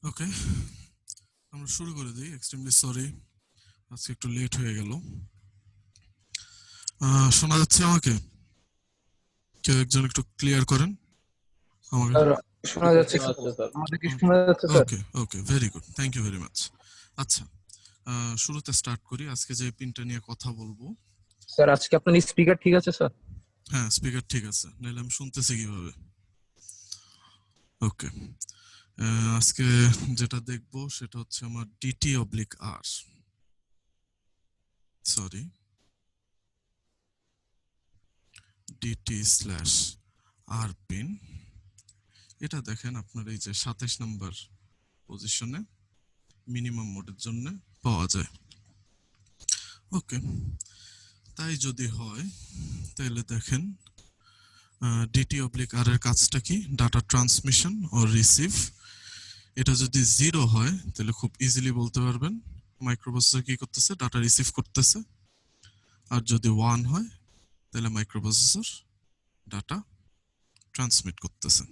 ওকে, আমরা শুরু করে দিই। এক্সট্রিমলি সরি, আজকে একটু লেট হয়ে গেল। শোনা যাচ্ছে আমাকে? কেউ একজন একটু ক্লিয়ার করেন আমাকে। স্যার শোনা যাচ্ছে স্যার। আমাদের কি শোনা যাচ্ছে sir? Okay okay, very good, thank you very much. আচ্ছা, শুরুতে স্টার্ট করি। আজকে যে পিনটা নিয়ে কথা বলবো, স্যার আজকে আপনার স্পিকার ঠিক আছে স্যার? হ্যাঁ স্পিকার ঠিক আছে, নাহলে আমি শুনতেছি কিভাবে? ওকে, আজকে যেটা দেখবো সেটা হচ্ছে আমার DT oblique R, sorry, DT slash R pin. এটা দেখেন আপনার এই যে 27 নম্বর পজিশনে মিনিমাম মোডের জন্য পাওয়া যায়। ওকে, তাই যদি হয় তাহলে দেখেন ডিটি অবলিক আর এর কাজটা কি? ডাটা ট্রান্সমিশন ও রিসিভ। এটা যদি 0 হয় তাহলে খুব ইজিলি বলতে পারবেন মাইক্রোপ্রসেসর কি করতেছে, ডাটা রিসিভ করতেছে। আর যদি 1 হয় তাহলে মাইক্রোপ্রসেসর ডাটা ট্রান্সমিট করতেছে।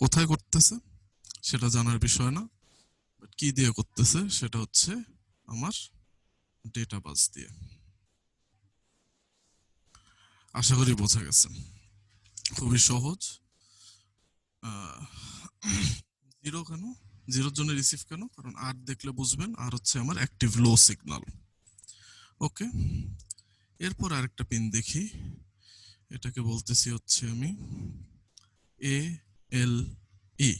কোথায় করতেছে সেটা জানার বিষয় না, বাট কি দিয়ে করতেছে সেটা হচ্ছে আমার ডেটা বাস দিয়ে। আশা করি বোঝা গেছে, খুবই সহজ। জিরো কেন? জিরোর জন্য রিসিভ কেন? কারণ আর দেখলে বুঝবেন আর হচ্ছে আমার অ্যাক্টিভ লো সিগন্যাল। ওকে, এরপর আরেকটা পিন দেখি। এটাকে বলতেছি হচ্ছে আমি এ এল ই,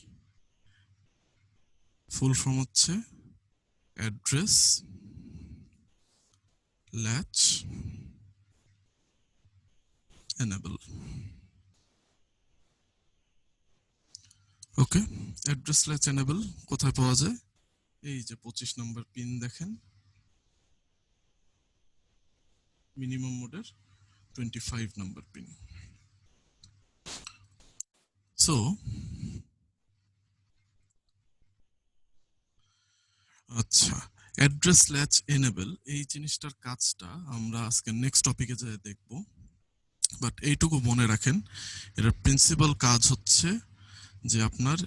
ফুল ফর্ম হচ্ছে অ্যাড্রেস ল্যাচ এনেবল। ওকে, অ্যাড্রেস ল্যাচ এনেবল কোথায় পাওয়া যায়? এই যে 25 নম্বর পিন দেখেন, মিনিমাম মোডের 25 নম্বর পিন। সো আচ্ছা, অ্যাড্রেস ল্যাচ এনেবল এই জিনিসটার কাজটা আমরা আজকে নেক্সট টপিকে যেয়ে দেখব, বাট এইটুকু মনে রাখেন এটার প্রিন্সিপাল কাজ হচ্ছে যে আপনার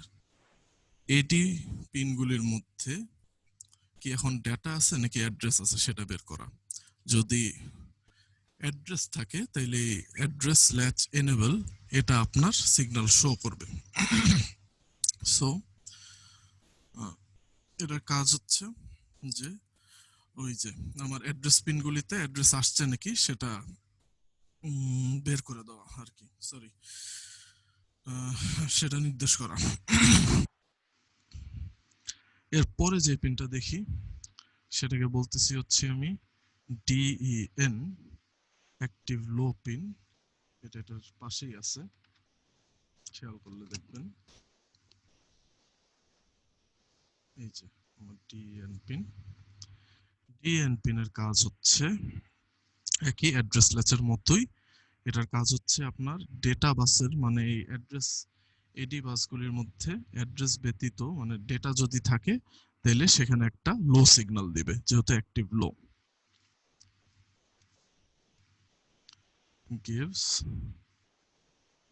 এডি পিনগুলির মধ্যে কি এখন ডেটা আছে নাকি অ্যাড্রেস আছে সেটা বের করা। যদি অ্যাড্রেস থাকে তাহলে অ্যাড্রেস ল্যাচ এনেবল এটা আপনার সিগন্যাল শো করবে। সো এটার কাজ হচ্ছে যে ওই যে আমার অ্যাড্রেস পিনগুলিতে অ্যাড্রেস আসছে নাকি সেটা বের করে দেওয়া আর কি, সরি, সেটা নির্দেশ করা। এরপরে যে পিনটা দেখি সেটাকে বলতেছি হচ্ছে আমি ডিইএন, অ্যাক্টিভ লো পিন। এটা এটার পাশেই আছে, খেয়াল করলে দেখবেন এই যে আমার ডিএন পিন। ডিএন পিনের কাজ হচ্ছে একই অ্যাড্রেস ল্যাচের মতোই। এটার কাজ হচ্ছে আপনার ডেটা বাসের মানে এই অ্যাড্রেস এডি বাসগুলির মধ্যে অ্যাড্রেস ব্যতীত মানে ডেটা যদি থাকে তাহলে সেখানে একটা লো সিগন্যাল দিবে, যেহেতু active low. gives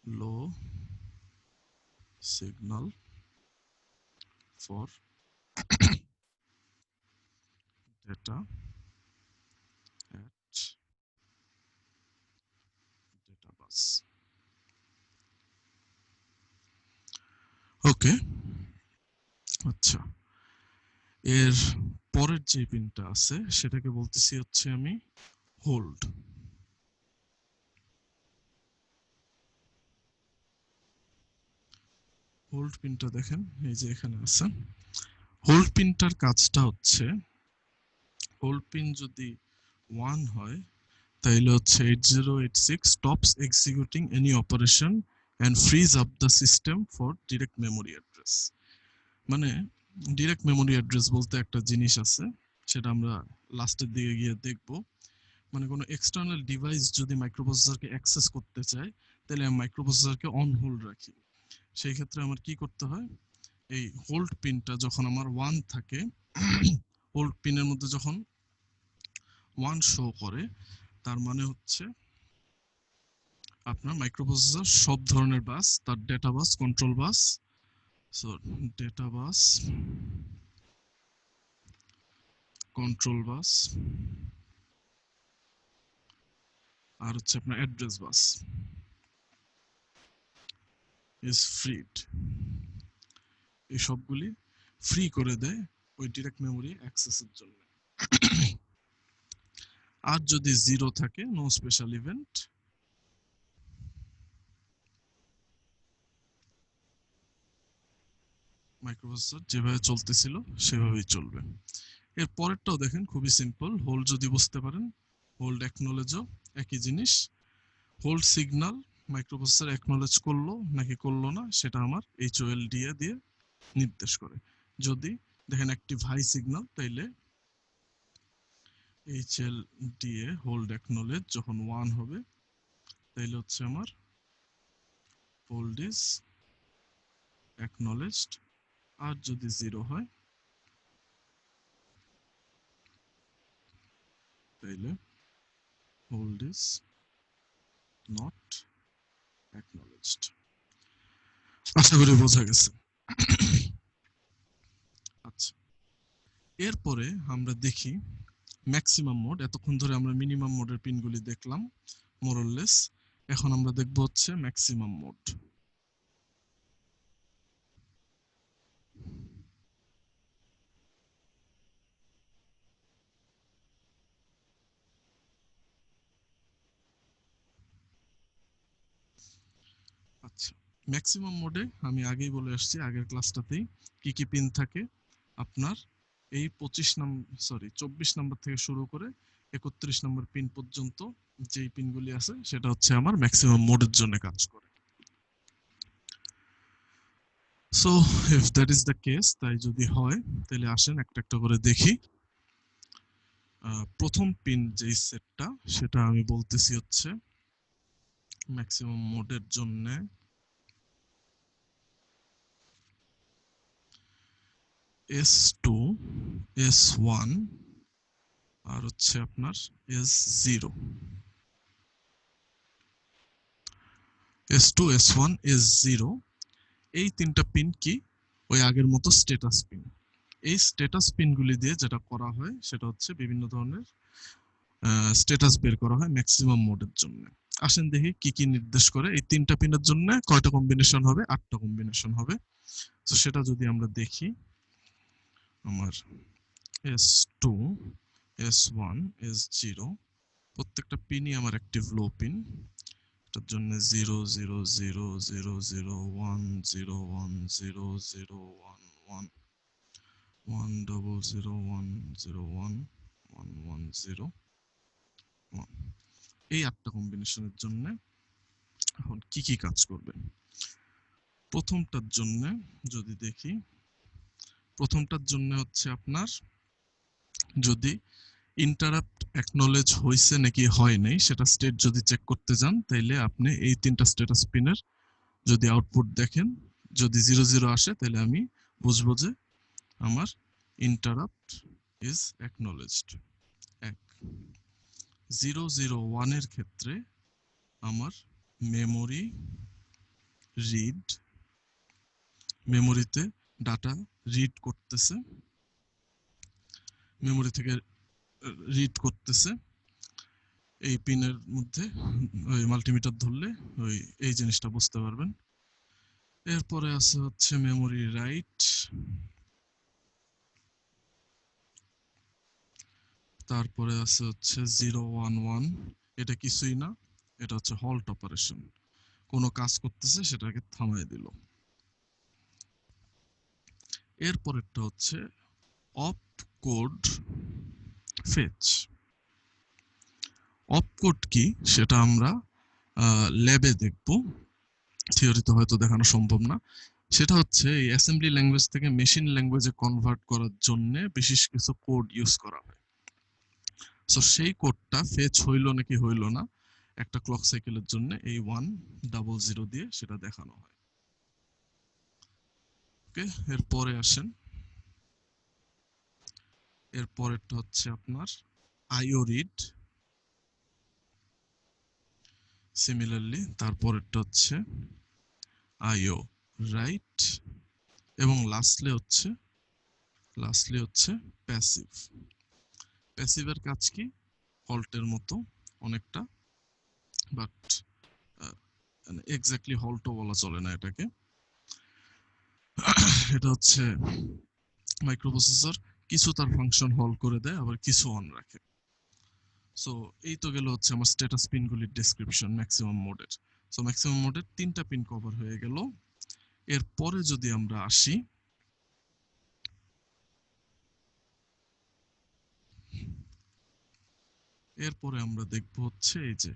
low signal for data at data bus. ওকে, আচ্ছা, এর পরের যে পিনটা আছে সেটাকে বলতেছি হচ্ছে আমি হোল্ড। হোল্ড পিনটা দেখেন এই যে এখানে আছে। হোল্ড পিনটার কাজটা হচ্ছে হোল্ড পিন যদি 1 হয় তাহলে হচ্ছে 8086 stops executing any operation and frees up the system for direct memory address। মানে ডিরেক্ট মেমোরি অ্যাড্রেস বলতে একটা জিনিস আছে, সেটা আমরা লাস্টের দিকে গিয়ে দেখব। মানে কোনো এক্সটার্নাল ডিভাইস যদি মাইক্রোপ্রসেসরকে অ্যাক্সেস করতে চায় তাহলে আমি মাইক্রোপ্রসেসরকে অন হোল্ড রাখি। সেই ক্ষেত্রে আমার কি করতে হয়, এই হোল্ড পিনটা যখন আমার 1 থাকে, হোল্ড পিনের মধ্যে যখন 1 শো করে তার মানে হচ্ছে আপনার মাইক্রোপ্রসেসর সব ধরনের বাস, তার ডেটা বাস, কন্ট্রোল বাস, সো ডেটা বাস কন্ট্রোল বাস, আর হচ্ছে আপনার অ্যাড্রেস বাস ইজ ফ্রিড। এই সবগুলি ফ্রি করে দেয় ওই ডিরেক্ট মেমোরি অ্যাক্সেসের জন্য। আর যদি জিরো থাকে, নো স্পেশাল ইভেন্ট, মাইক্রোপ্রসেসর যেভাবে চলতেছিল সেভাবেই চলবে। এর পরেরটাও দেখেন খুবই সিম্পল। হোল্ড যদি বুঝতে পারেন, হোল্ড অ্যাকনোলেজও একই জিনিস। হোল্ড সিগন্যাল মাইক্রোপ্রসেসর অ্যাকনোলেজ করলো নাকি করলো না সেটা আমার HOLDA দিয়ে নির্দেশ করে। যদি দেখেন অ্যাক্টিভ হাই সিগন্যাল, তাইলে HLDA হোল্ড অ্যাকনোলেজ যখন 1 হবে তাইলে হচ্ছে আমার হোল্ড ইজ অ্যাকনোলেজড। আর যদি 0 হয় তাইলে হোল্ড ইজ নট অ্যাকনোলেজড। আশা করি বোঝা গেছে। আচ্ছা, এরপরে আমরা দেখি ম্যাক্সিমাম মোড। এতক্ষণ ধরে আমরা মিনিমাম মোডের পিনগুলি দেখলাম মোরলেস, এখন আমরা দেখব হচ্ছে ম্যাক্সিমাম মোড। আচ্ছা, ম্যাক্সিমাম মোডে আমি আগেই বলে আসছি আগের ক্লাসটাতেই কি কি পিন থাকে। আপনার এই 24 নাম্বার থেকে শুরু করে 31 নম্বর পিন পর্যন্ত যেই পিনগুলি আছে সেটা হচ্ছে আমার ম্যাক্সিমাম মোডের জন্য কাজ করে। So if that is the case, তাই যদি হয় তাহলে আসেন একটা একটা করে দেখি। প্রথম পিন যেই সেটটা সেটা আমি বলতেছি হচ্ছে ম্যাক্সিমাম মোডের জন্য S2, S1 আর হচ্ছে আপনার S0। S2, S1, S0 এই তিনটা পিন কি ওই আগের মতো স্ট্যাটাস পিন। এই স্ট্যাটাস পিনগুলি দিয়ে যেটা করা হয় সেটা হচ্ছে বিভিন্ন ধরনের স্ট্যাটাস বের করা হয় ম্যাক্সিমাম মোডের জন্য। আসেন দেখি কি কি নির্দেশ করে। এই তিনটা পিনের জন্য কয়টা কম্বিনেশন হবে? 8টা কম্বিনেশন হবে। তো সেটা যদি আমরা দেখি, আমার S2, S1, S0 প্রত্যেকটা পিনই আমার অ্যাক্টিভ লো পিন। এটার জন্য 0 0 0 0 0 1 0 1 0 0 1 1 1 0 0 1 0 1 1 1 0 1। এই 8টা কম্বিনেশনের জন্য এখন কি কি কাজ করবে? প্রথমটার জন্য যদি দেখি, প্রথমটার জন্য হচ্ছে আপনার যদি ইন্টারাপ্ট অ্যাকনোলেজ হয়েছে নাকি হয় নাই সেটা স্টেট যদি চেক করতে যান, তাইলে আপনি এই তিনটা স্ট্যাটাস পিনের যদি আউটপুট দেখেন, যদি 0 0 আসে তাহলে আমি বুঝবো যে আমার ইন্টারাপ্ট ইজ অ্যাকনোলেজড। 1 0 0 1 এর ক্ষেত্রে আমার মেমোরি রিড, মেমোরিতে ডাটা রিড করতেছে, মেমোরি থেকে রিড করতেছে। এই পিনের মধ্যে ওই মাল্টিমিটার ধরলে ওই এই জিনিসটা বুঝতে পারবেন। এরপরে আছে হচ্ছে মেমোরি রাইট, তারপরে আছে হচ্ছে 0 1 1। এটা কিছুই না, এটা হচ্ছে হল্ট অপারেশন, কোনো কাজ করতেছে সেটাকে থামায় দিল। এরপরেরটা হচ্ছে অপ কোড ফেচ। অপ কোড কি সেটা আমরা ল্যাবে দেখব, থিওরিতে হয়তো দেখানো সম্ভব না। সেটা হচ্ছে এই অ্যাসেম্বলি ল্যাঙ্গুয়েজ থেকে মেশিন ল্যাঙ্গুয়েজে কনভার্ট করার জন্য বিশেষ কিছু কোড ইউজ করা হয়। সো সেই কোডটা ফেচ হইল নাকি হইল না একটা ক্লক সাইকেলের জন্য এই 1 0 0 দিয়ে সেটা দেখানো হয়। ওকে, এরপরে আসেন, এরপরেরটা হচ্ছে আপনার আইও রিড, সিমিলারলি তারপরেরটা হচ্ছে আইও রাইট, এবং লাস্টলি হচ্ছে প্যাসিভ। প্যাসিভের কাজ কি? হল্টের মতো অনেকটা, বাট এক্স্যাক্টলি হল্টও বলা চলে না এটাকে। এটা হচ্ছে মাইক্রোপ্রসেসর কিছু তার ফাংশন হল করে দেয়, আবার কিছু অন রাখে। সো এই তো গেল হচ্ছে আমার স্ট্যাটাস পিনগুলির ডেসক্রিপশন ম্যাক্সিমাম মোডের। সো ম্যাক্সিমাম মোডের 3টা পিন কভার হয়ে গেল। এরপরে যদি আমরা আসি, এরপরে আমরা দেখব হচ্ছে এই যে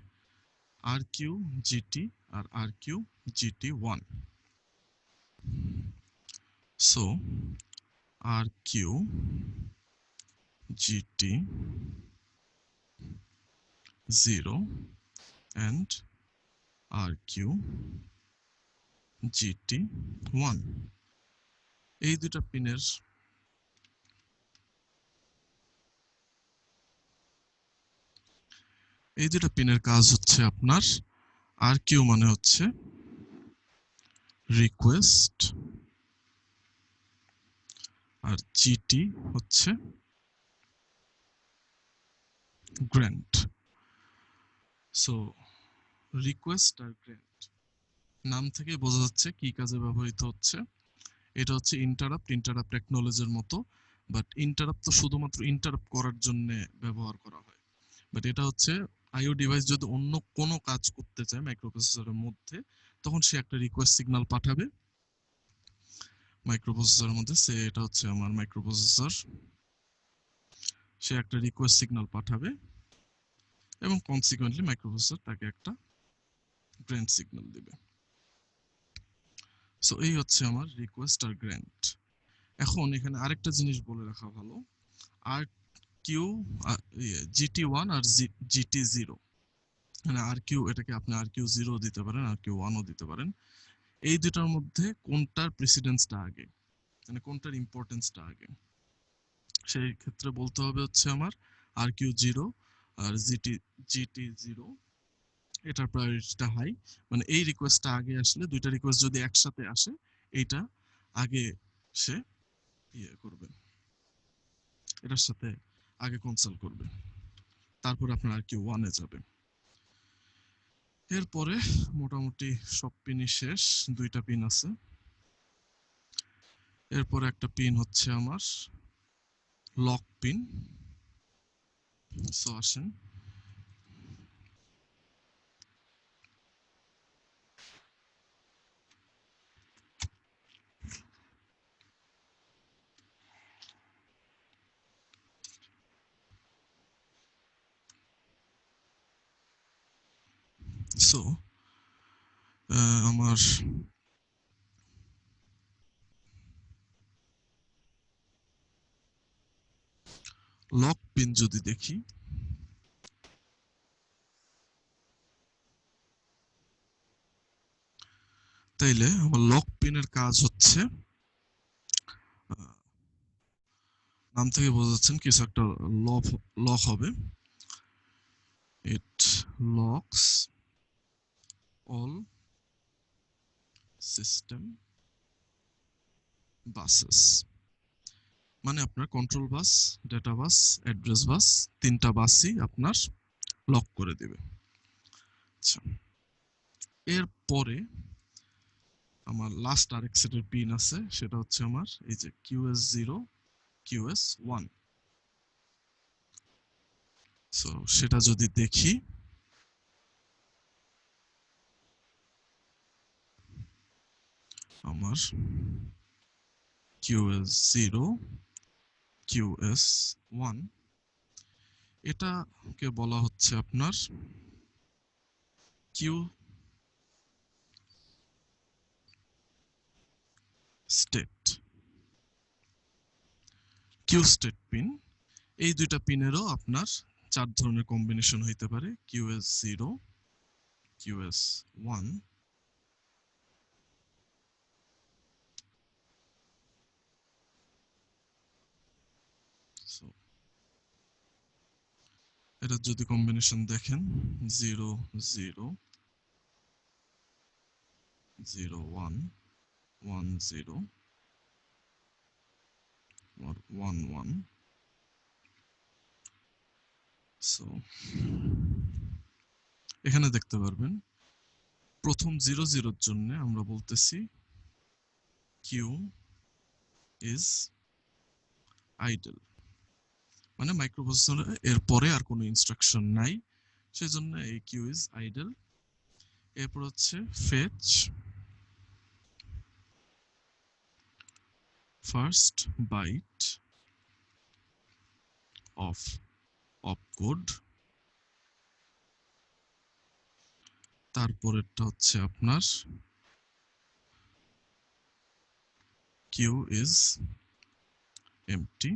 আর কিউ জিটি আর R Q GT one. So R Q GT 0 and RQ GT1, এই দুটা পিনের কাজ হচ্ছে আপনার RQ মানে হচ্ছে রিকোয়েস্ট, আর GT হচ্ছে গ্র্যান্ট। সো রিকোয়েস্ট আর গ্র্যান্ট নাম থেকে বোঝা যাচ্ছে কি কাজে ব্যবহৃত হচ্ছে। এটা হচ্ছে ইন্টারাপ্ট অ্যাকনলেজের মতো, বাট ইন্টারাপ্ট তো শুধুমাত্র ইন্টারাপ্ট করার জন্য ব্যবহার করা হয়। বাট এটা হচ্ছে আইও ডিভাইস যদি অন্য কোনো কাজ করতে চায় মাইক্রোপ্রসেসরের মধ্যে, তখন সে একটা রিকোয়েস্ট সিগন্যাল পাঠাবে মাইক্রোপ্রসেসরের মধ্যে। এটা হচ্ছে আমার মাইক্রোপ্রসেসর, সে একটা রিকোয়েস্ট সিগন্যাল পাঠাবে এবং কনসিকুয়েন্টলি মাইক্রোপ্রসেসর তাকে একটা গ্র্যান্ট সিগন্যাল দিবে। সো এই হচ্ছে আমার রিকোয়েস্ট আর গ্র্যান্ট। এখন এখানে আরেকটা জিনিস বলে রাখা ভালো, আর কিউ জিটি ওয়ান আর জিটি জিরো, মানে আর কিউ, এটাকে আপনি আর কিউ জিরো দিতে পারেন, আর কিউ ওয়ানও দিতে পারেন। এই দুটার মধ্যে কোনটার প্রেসিডেন্সটা আগে, মানে কোনটার ইম্পর্টেন্সটা আগে, সেই ক্ষেত্রে বলতে হবে হচ্ছে আমার আর কিউ জিরো আর জিটি জিটি জিরো, এটার প্রায়োরিটিটা হাই। মানে এই রিকোয়েস্টটা আগে আসলে, দুইটা রিকোয়েস্ট যদি একসাথে আসে, এইটা আগে সে ইয়ে করবে, এটার সাথে আগে কনসাল্ট করবে, তারপর আপনার আর কিউ ওয়ানে যাবে। এরপরে মোটামুটি সব পিনই শেষ, দুইটা পিন আছে। এরপরে একটা পিন হচ্ছে আমার লক পিন। সো আসেন, সো আমার লক পিন যদি দেখি, তাইলে আমার লক পিনের কাজ হচ্ছে, নাম থেকে বোঝা যাচ্ছেন কিছু একটা লক হবে। ইট লক্স অল সিস্টেম বাসেস, মানে আপনার কন্ট্রোল বাস, ডেটা বাস, অ্যাড্রেস বাস, তিনটা বাসই আপনার লক করে দিবে। আচ্ছা, এরপরে আমার লাস্ট আরেক সেটের পিন আছে, সেটা হচ্ছে আমার এই যে QS zero, QS one. So সেটা যদি দেখি, আমার কিউএস জিরো, কিউএস ওয়ান, এটাকে বলা হচ্ছে আপনার Q state, Q state pin. এই দুইটা পিনেরও আপনার 4 ধরনের কম্বিনেশন হইতে পারে, কিউএস জিরো, কিউএস ওয়ান, এটা যদি কম্বিনেশন দেখেন, 0 0 0 1 1 0 or 1 1, সো এখানে দেখতে পারবেন প্রথম 00 এর জন্য আমরা বলতেছি কিউ ইজ আইডল, মানে মাইক্রোপ্রসেসরে এর পরে আর কোনো ইনস্ট্রাকশন নাই, সেজন্য এই কিউ ইজ আইডল। এরপর হচ্ছে fetch first bite of opcode, তারপরেরটা হচ্ছে আপনার কিউ ইজ এমটি,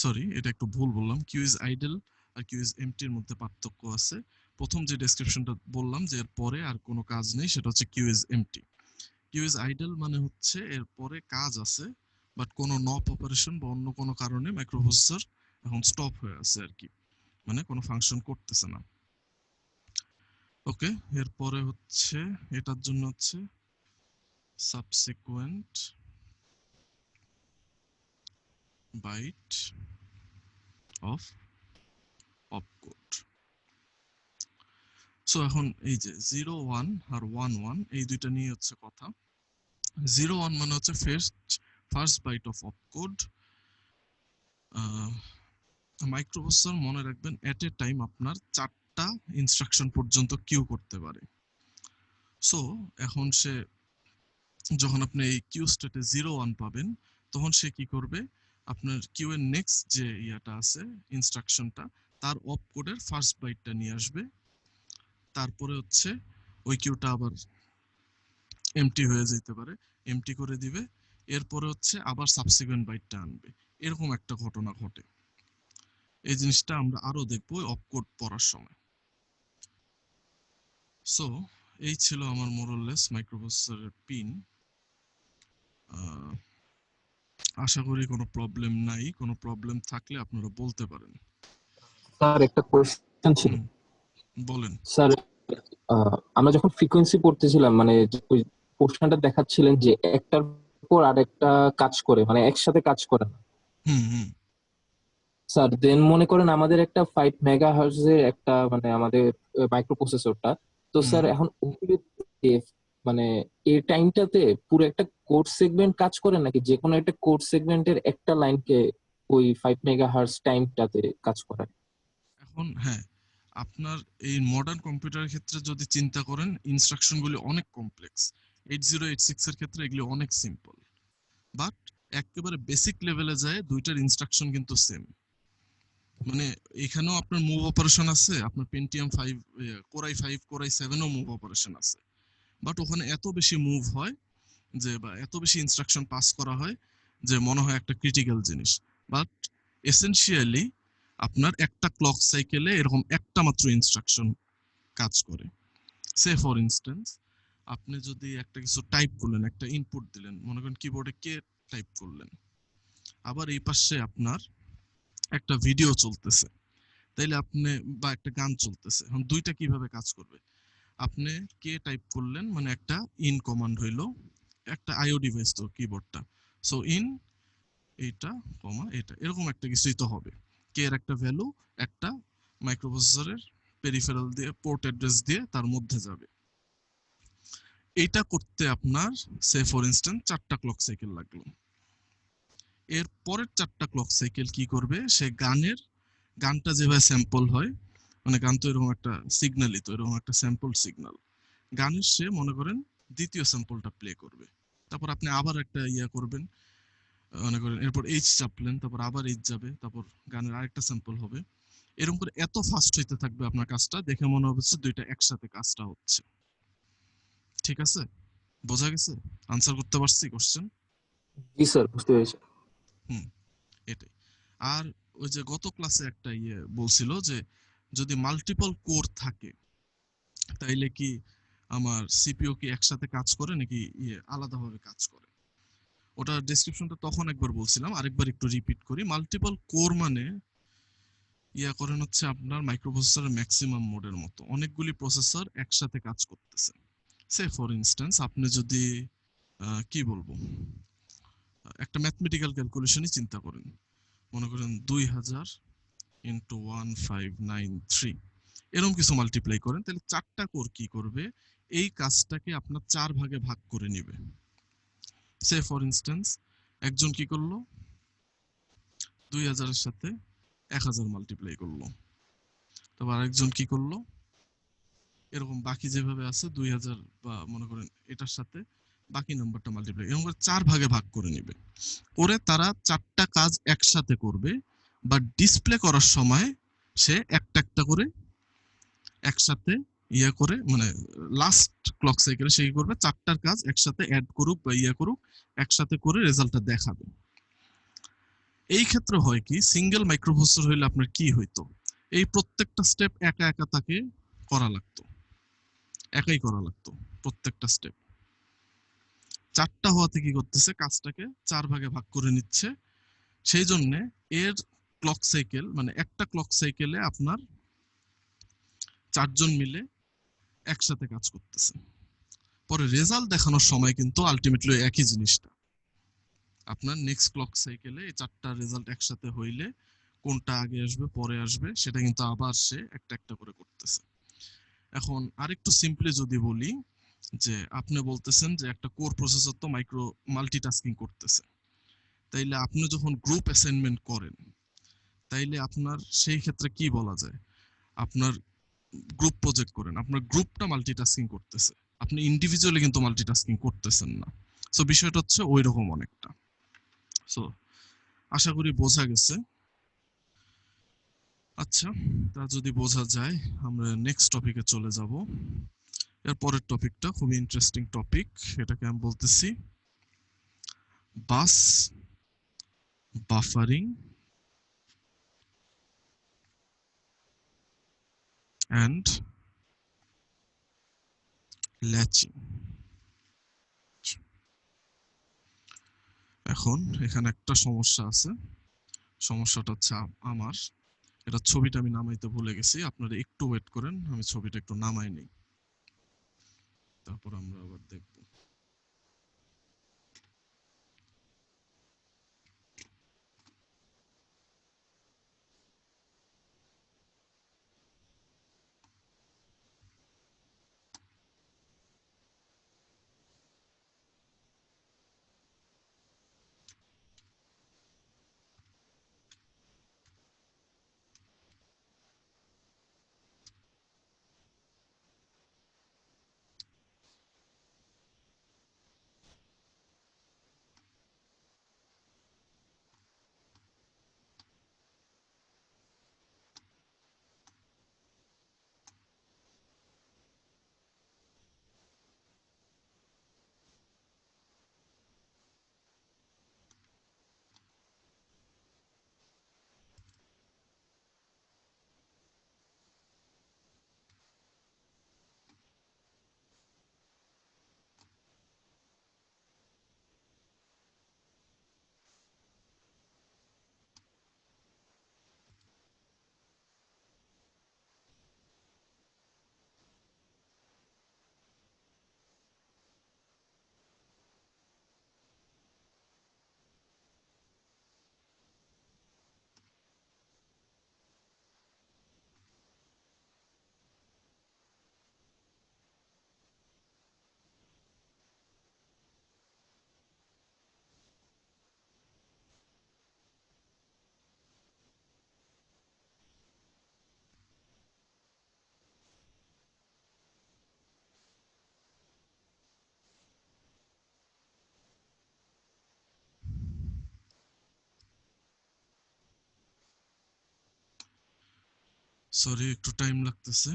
সরি এটা একটু ভুল বললাম, কিউ ইজ আইডল আর কিউ ইজ এমটির মধ্যে পার্থক্য আছে। প্রথম যে ডেসক্রিপশনটা বললাম যে এর পরে আর কোনো কাজ নেই, সেটা হচ্ছে Q is empty. Q is idle মানে হচ্ছে এর পরে কাজ আছে বাট কোনো নপ অপারেশন বা অন্য কোনো কারণে মাইক্রোপ্রসেসর এখন স্টপ হয়ে আছে আর কি, মানে কোনো ফাংশন করতেছে না। ওকে, এরপরে হচ্ছে এটার জন্য হচ্ছে subsequent byte of opcode. So এখন এই যে 01 আর 11 এই দুইটা নিয়ে হচ্ছে কথা। 01 মানে হচ্ছে first bite of opcode. Microprocessor মনে রাখবেন এট এ টাইম আপনার 4টা ইনস্ট্রাকশন পর্যন্ত কিউ করতে পারে। সো এখন সে যখন আপনি এই কিউ স্টেটে 01 পাবেন তখন সে কি করবে, আপনার কিউ এর নেক্সট যে ইয়াটা আছে ইনস্ট্রাকশনটা তার অপকোডের ফার্স্ট বাইটটা নিয়ে আসবে, তারপরে হচ্ছে ওই কিউটা আবার এমটি হয়ে যেতে পারে, এমটি করে দিবে, এরপরে হচ্ছে আবার সাবসিকুয়েন্ট বাইটটা আনবে। এরকম একটা ঘটনা ঘটে। এই জিনিসটা আমরা আরো দেখবো অপকোড পড়ার সময়। সো এই ছিল আমার মোরলেস মাইক্রোপ্রসেসরের পিন। আশা করি কোনো প্রবলেম নাই, কোনো প্রবলেম থাকলে আপনারা বলতে পারেন। স্যার একটা কোয়েশ্চেন ছিল। হুম, বলেন। স্যার আমরা যখন ফ্রিকোয়েন্সি পড়তেছিলাম মানে ওই পোর্শনটা দেখাচ্ছিলেন যে একটার পর আরেকটা কাজ করে মানে একসাথে কাজ করে না। হুম হুম স্যার দেন মনে করেন আমাদের একটা 5 মেগাহার্টজ এর একটা মানে আমাদের মাইক্রোপ্রসেসরটা, তো হুম স্যার এখন মানে এই টাইমটাতে পুরো একটা কোড সেগমেন্ট কাজ করে নাকি যে কোনো একটা কোড সেগমেন্টের একটা লাইনকে ওই 5 মেগাহার্টজ টাইমটাতে কাজ করে? এখন হ্যাঁ, আপনার এই মডার্ন কম্পিউটারের ক্ষেত্রে যদি চিন্তা করেন ইনস্ট্রাকশনগুলি অনেক কমপ্লেক্স। 8086 এর ক্ষেত্রে এগুলি অনেক সিম্পল, বাট একেবারে বেসিক লেভেলে যায় দুইটার ইনস্ট্রাকশন কিন্তু সেম। মানে এখানেও আপনার মুভ অপারেশন আছে, আপনার পেন্টিয়াম 5 কোরাই 5 কোরাই 7ও মুভ অপারেশন আছে, বাট ওখানে এত বেশি মুভ হয় যে বা এত বেশি ইনস্ট্রাকশন পাস করা হয় যে মনে হয় একটা ক্রিটিক্যাল জিনিস, বাট এসেনশিয়ালি আপনার একটা ক্লক সাইকেলে এরকম একটা মাত্র ইনস্ট্রাকশন কাজ করে। সে ফর ইনস্ট্যান্স আপনি যদি একটা কিছু টাইপ করলেন, একটা ইনপুট দিলেন, মনে করেন কিবোর্ডে কে টাইপ করলেন, আবার এই পাশে আপনার একটা ভিডিও চলতেছে, তাইলে আপনি বা একটা গান চলতেছে, এখন দুইটা কিভাবে কাজ করবে? আপনি কে টাইপ করলেন মানে একটা ইন কমান্ড হইলো, একটা আইও ডিভাইস তো কিবোর্ডটা, সো ইন এইটা কমা এটা এরকম একটা কিছুই তো হবে। কে এর একটা ভ্যালু একটা মাইক্রোপ্রসেসরের পেরিফেরাল দিয়ে পোর্ট অ্যাড্রেস দিয়ে তার মধ্যে যাবে। এইটা করতে আপনার সে ফর ইনস্ট্যান্স 4টা ক্লক সাইকেল লাগলো। এর পরের 4টা ক্লক সাইকেল কি করবে, সে গানটা যেভাবে স্যাম্পল হয়, মানে গান তো এরকম একটা সিগন্যালই, তো এরকম একটা স্যাম্পল সিগন্যাল, গানের সে মনে করেন দ্বিতীয় স্যাম্পলটা প্লে করবে, তারপর আপনি আবার একটা ইয়া করবেন, মনে করেন এরপর এইচ চাপলেন, তারপর আবার এইচ যাবে, তারপর গানের আরেকটা স্যাম্পল হবে, এরকম করে এত ফাস্ট হইতে থাকবে আপনার কাজটা, দেখে মনে হচ্ছে দুইটা একসাথে কাজটা হচ্ছে। ঠিক আছে, বোঝা গেছে? আনসার করতে পারছি কোশ্চেন? জি স্যার, বুঝতে পেরেছি। হুম, এটাই। আর ওই যে গত ক্লাসে একটা ইয়ে বলছিল যে যদি মাল্টিপল কোর থাকে তাইলে কি আমার সিপিইউ কি একসাথে কাজ করে নাকি ইয়ে আলাদাভাবে কাজ করে, ওটা ডেসক্রিপশনটা তখন একবার বলছিলাম, আরেকবার একটু রিপিট করি। মাল্টিপল কোর মানে ইয়া করেন হচ্ছে আপনার মাইক্রোপ্রসেসরের ম্যাক্সিমাম মোডের মতো অনেকগুলি প্রসেসর একসাথে কাজ করতেছে। সে ফর ইনস্ট্যান্স আপনি যদি কি বলবো, একটা ম্যাথমেটিক্যাল ক্যালকুলেশনই চিন্তা করেন, মনে করেন 2000 ইন্টু 1593 এরকম কিছু মাল্টিপ্লাই করেন, তাহলে 4টা কোর কি করবে, এই কাজটাকে আপনার 4 ভাগে ভাগ করে নিবে। সে ফর ইনস্ট্যান্স একজন কি করলো, 2000 এর সাথে 1000 মাল্টিপ্লাই করলো, তারপর আরেকজন কি করলো, এরকম বাকি যেভাবে আছে 2000 বা মনে করেন এটার সাথে বাকি নাম্বারটা মাল্টিপ্লাই, এরকম করে 4 ভাগে ভাগ করে নিবে, করে তারা 4টা কাজ একসাথে করবে, বা ডিসপ্লে করার সময় সে একটা একটা করে একসাথে ইয়া করে, মানে লাস্ট ক্লক সাইকেলে সে কি করবে, 4টার কাজ একসাথে অ্যাড করুক বা ইয়া করুক, একসাথে করে রেজাল্টটা দেখাবে। এই ক্ষেত্রে হয় কি, সিঙ্গেল মাইক্রোপ্রসেসর হইলে আপনার কি হইতো, এই প্রত্যেকটা স্টেপ একা একা তাকে করা লাগতো, একাই করা লাগতো প্রত্যেকটা স্টেপ। 4টা হওয়াতে কি করতেছে, কাজটাকে 4 ভাগে ভাগ করে নিচ্ছে, সেই জন্য এর ক্লক সাইকেল, মানে একটা ক্লক সাইকেলে আপনার 4জন মিলে একসাথে কাজ করতেছে। পরে রেজাল্ট দেখানোর সময় কিন্তু আলটিমেটলি একই জিনিসটা, আপনার নেক্সট ক্লক সাইকেলে এই 4টা রেজাল্ট একসাথে হইলে কোনটা আগে আসবে পরে আসবে সেটা কিন্তু আবার সে একটা একটা করে করতেছে। এখন আরেকটু সিম্পলি যদি বলি, যে আপনি বলতেছেন যে একটা কোর প্রসেসর তো মাল্টিটাস্কিং করতেছে, তাইলে আপনি যখন গ্রুপ অ্যাসাইনমেন্ট করেন, তাইলে আপনার সেই ক্ষেত্রে কি বলা যায়, আপনার গ্রুপ প্রজেক্ট করেন, আপনার গ্রুপটা মাল্টিটাস্কিং করতেছে, আপনি ইন্ডিভিজুয়ালি কিন্তু মাল্টিটাস্কিং করতেছেন না। সো বিষয়টা হচ্ছে ওই রকম অনেকটা। সো আশা করি বোঝা গেছে। আচ্ছা, তা যদি বোঝা যায় আমরা নেক্সট টপিকে চলে যাব। এর পরের টপিকটা খুবই ইন্টারেস্টিং টপিক, এটাকে আমি বলতেছি বাস বাফারিং অ্যান্ড ল্যাচিং। এখন এখানে একটা সমস্যা আছে, সমস্যাটা হচ্ছে আমার এটা ছবিটা আমি নামাইতে ভুলে গেছি, আপনারা একটু ওয়েট করেন, আমি ছবিটা একটু নামাই নেই, তারপর আমরা আবার দেখব। সরি, একটু টাইম লাগতেছে।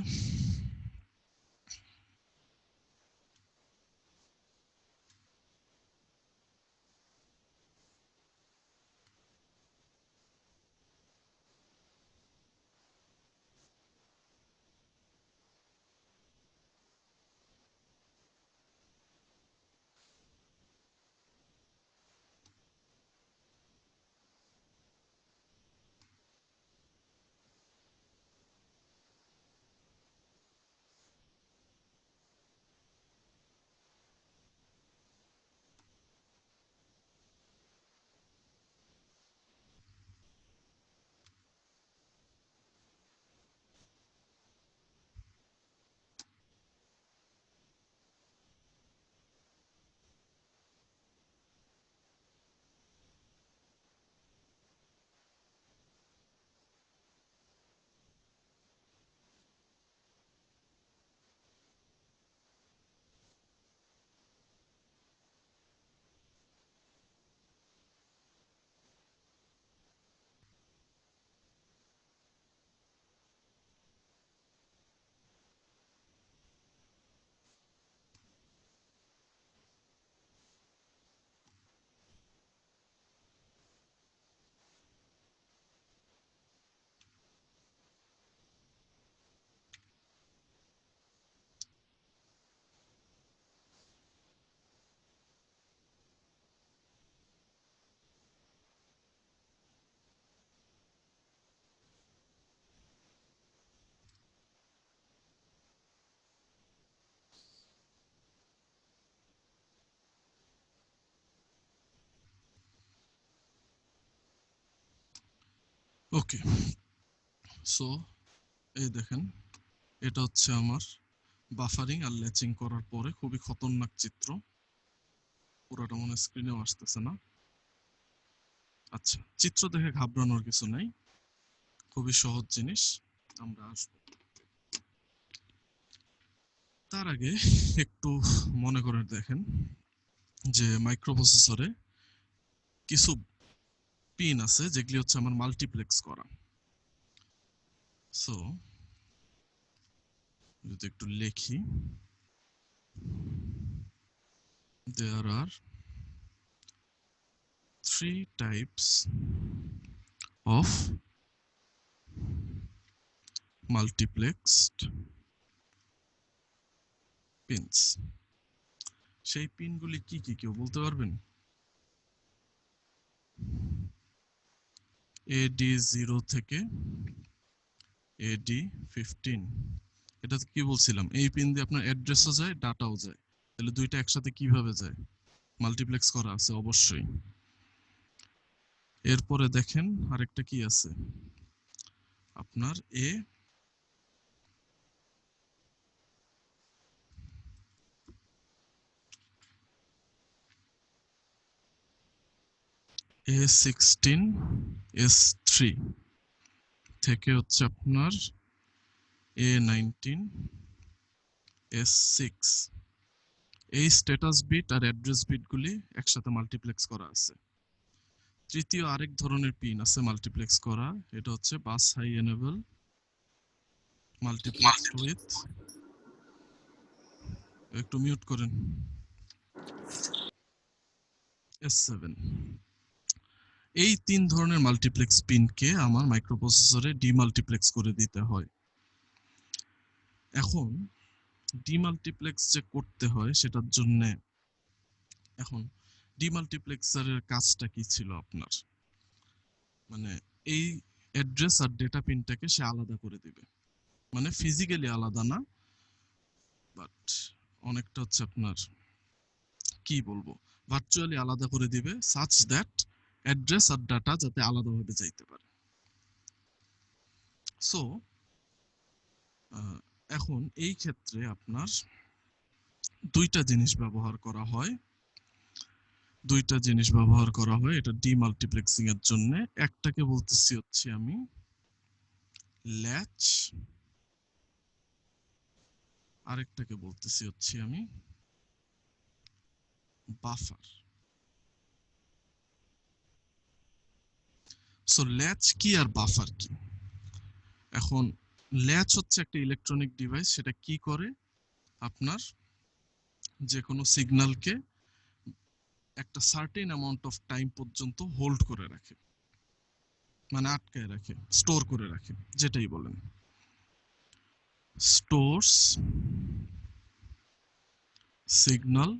ওকে, সো এই দেখেন, এটা হচ্ছে আমার বাফারিং আর ল্যাচিং করার পরে খুবই খতরনাক চিত্র। পুরোটা মনে স্ক্রিনেও আসতেছে না। আচ্ছা, চিত্র দেখে ঘাবড়ানোর কিছু নাই, খুবই সহজ জিনিস, আমরা আসবো। তার আগে একটু মনে করে দেখেন যে মাইক্রোপ্রসেসরে কিছু পিন আছে যেগুলি হচ্ছে আমার মাল্টিপ্লেক্স করা। সো যদি একটু লিখি, there are 3 types of multiplexed pins। সেই পিনগুলি কি কি কেউ বলতে পারবেন? AD0 থেকে AD15। এটা কি বলছিলাম, এই পিন দিয়ে আপনার অ্যাড্রেসও যায়, ডাটাও যায়। তাহলে দুইটা একসাথে কিভাবে যায়? মাল্টিপ্লেক্স করা আছে অবশ্যই। এরপরে দেখেন আরেকটা কি আছে আপনার, A16 S3 থেকে হচ্ছে আপনার A19 S6। এই স্ট্যাটাস বিট আর অ্যাড্রেস বিটগুলি একসাথে মাল্টিপ্লেক্স করা আছে। তৃতীয় আরেক ধরনের পিন আছে মাল্টিপ্লেক্স করা, এটা হচ্ছে বাস হাই এনেবল মাল্টিপ্লেক্সড উইথ, একটু মিউট করেন, S7। এই 3 ধরনের মাল্টিপ্লেক্স পিনকে আমার মাইক্রোপ্রসেসরে ডিমাল্টিপ্লেক্স করে দিতে হয়। এখন ডিমাল্টিপ্লেক্স যে করতে হয় সেটার জন্য, এখন ডিমাল্টিপ্লেক্সারের কাজটা কি ছিল আপনার, মানে এই অ্যাড্রেস আর ডেটা পিনটাকে সে আলাদা করে দিবে, মানে ফিজিক্যালি আলাদা না, বাট অনেকটা হচ্ছে আপনার কি বলবো, ভার্চুয়ালি আলাদা করে দিবে, সাচ দ্যাট অ্যাড্রেস আর ডাটা যাতে আলাদাভাবে যাইতে পারে। সো এখন এই ক্ষেত্রে আপনার দুইটা জিনিস ব্যবহার করা হয়, এটা ডিমাল্টিপ্লেক্সিং এর জন্য। একটাকে বলতেছি হচ্ছে আমি ল্যাচ, আরেকটাকে বলতেছি হচ্ছে আমি বাফার। সো ল্যাচ কি আর বাফার কি? এখন ল্যাচ হচ্ছে একটা ইলেকট্রনিক ডিভাইস, সেটা কি করে, আপনার যে কোনো সিগন্যালকে একটা সার্টেন অ্যামাউন্ট অফ টাইম পর্যন্ত হোল্ড করে রাখে, মানে আটকায় রাখে, স্টোর করে রাখে, যেটাই বলেন। Stores signal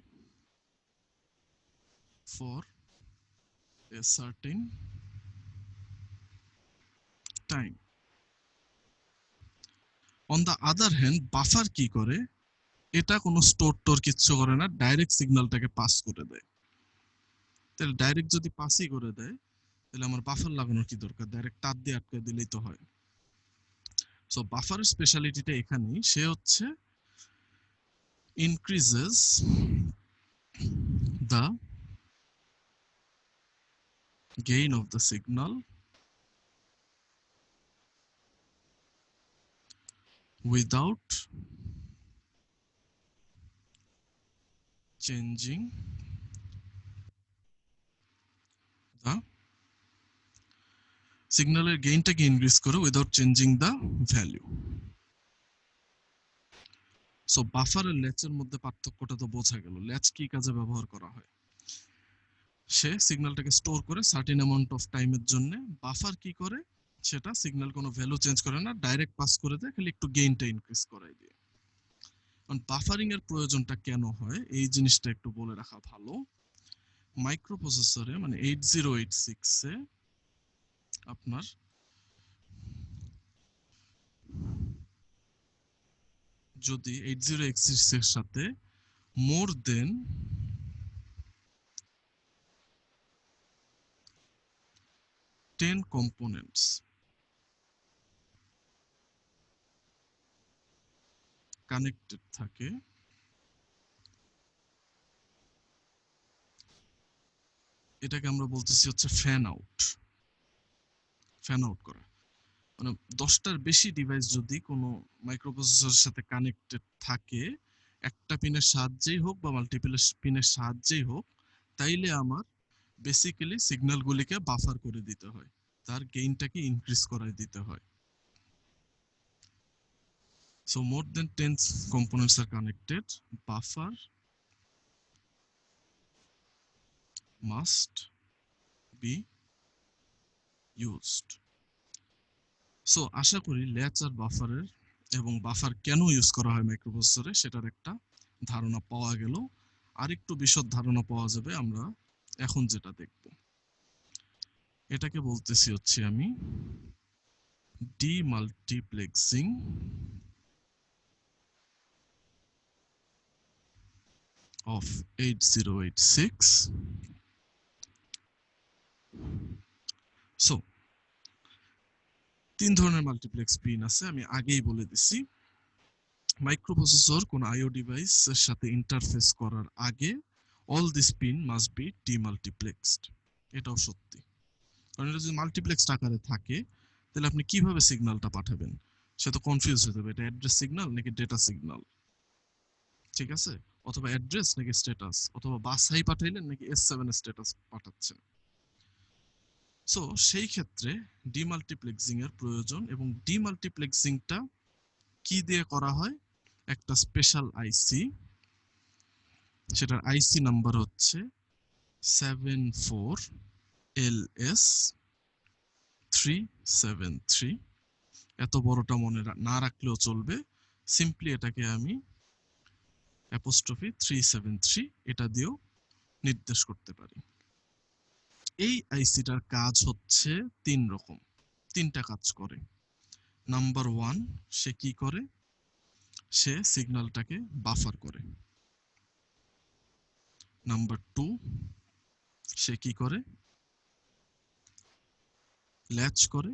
for a certain time. On the other hand buffer কি করে, এটা কোনো স্টোর টোর কিচ্ছু করে না, ডাইরেক্ট সিগন্যালটাকে পাস করে দেয়। তাহলে ডাইরেক্ট যদি পাসই করে দেয় তাহলে আমার বাফার লাগানোর কি দরকার, ডাইরেক্ট তার দিয়ে আটকে দিলেই তো হয়। সো বাফারের স্পেশালিটিটা এখানেই, সে হচ্ছে increases the gain of the signal without changing the, সিগন্যালের গেইনটাকে ইনক্রিজ করে without changing the value. So buffer আর ল্যাচের মধ্যে পার্থক্যটা তো বোঝা গেল। ল্যাচ কি কাজে ব্যবহার করা হয়, সে সিগন্যালটাকে স্টোর করে সার্টেন অ্যামাউন্ট অফ টাইমের জন্য। বাফার কি করে, সেটা সিগন্যাল কোনো ভ্যালু চেঞ্জ করে না, ডাইরেক্ট পাস করে দেয়, খালি একটু গেইনটা ইনক্রিজ করাই দিয়ে। কারণ বাফারিং এর প্রয়োজনটা কেন হয় এই জিনিসটা একটু বলে রাখা ভালো। মাইক্রোপ্রসেসরে মানে 8086 এ আপনার যদি 8086 এর সাথে মোর দেন 10 কম্পোনেন্টস কানেক্টেড থাকে এটাকে আমরা বলতেছি হচ্ছে ফ্যান আউট করা। মানে 10টার বেশি ডিভাইস যদি কোনো মাইক্রোপ্রসেসরের সাথে কানেক্টেড থাকে, একটা পিনের সাহায্যেই হোক বা মাল্টিপল পিনের সাহায্যেই হোক, তাইলে আমার বেসিক্যালি সিগন্যালগুলিকে বাফার করে দিতে হয়, তার গেইনটাকে ইনক্রিজ করায় দিতে হয়। So more than 10 components are connected, buffer must be used. So আশা করি ল্যাচ আর বাফারের এবং বাফার কেন ইউজ করা হয় মাইক্রোপ্রসেসরে সেটার একটা ধারণা পাওয়া গেল। আরেকটু বিশদ ধারণা পাওয়া যাবে আমরা এখন যেটা দেখব। এটাকে বলতেছি হচ্ছে আমি ডিমাল্টিপ্লেক্সিং অফ 8086। সো 3 ধরনের মাল্টিপ্লেক্স পিন আছে, আমি আগেই বলে দিছি। মাইক্রোপ্রসেসর কোন আইও ডিভাইসের সাথে ইন্টারফেস করার আগে all this pin must be demultiplexed. এটাও সত্যি, কারণ এটা যদি মাল্টিপ্লেক্সড আকারে থাকে তাহলে আপনি কিভাবে সিগন্যালটা পাঠাবেন, সে তো কনফিউজ হয়ে যাবে, এটা অ্যাড্রেস সিগন্যাল নাকি ডেটা সিগন্যাল, ঠিক আছে, অথবা অ্যাড্রেস নাকি স্ট্যাটাস, অথবা বাসাই পাঠাইলেন নাকি S7 স্ট্যাটাস পাঠাচ্ছেন। সো সেই ক্ষেত্রে ডিমাল্টিপ্লেক্সিং এর প্রয়োজন, এবং ডিমাল্টিপ্লেক্সিংটা কি দিয়ে করা হয়, একটা স্পেশাল আইসি, সেটার আইসি নাম্বার হচ্ছে 74LS373। এত বড়টা মনে না রাখলেও চলবে, সিম্পলি এটাকে আমি অ্যাপোস্ট্রফি 373 এটা দিয়েও নির্দেশ করতে পারি। এই আইসিটার কাজ হচ্ছে 3 রকম, 3টা কাজ করে। নাম্বার 1, সে কি করে, সে সিগন্যালটাকে বাফার করে। নাম্বার 2, সে কি করে, ল্যাচ করে।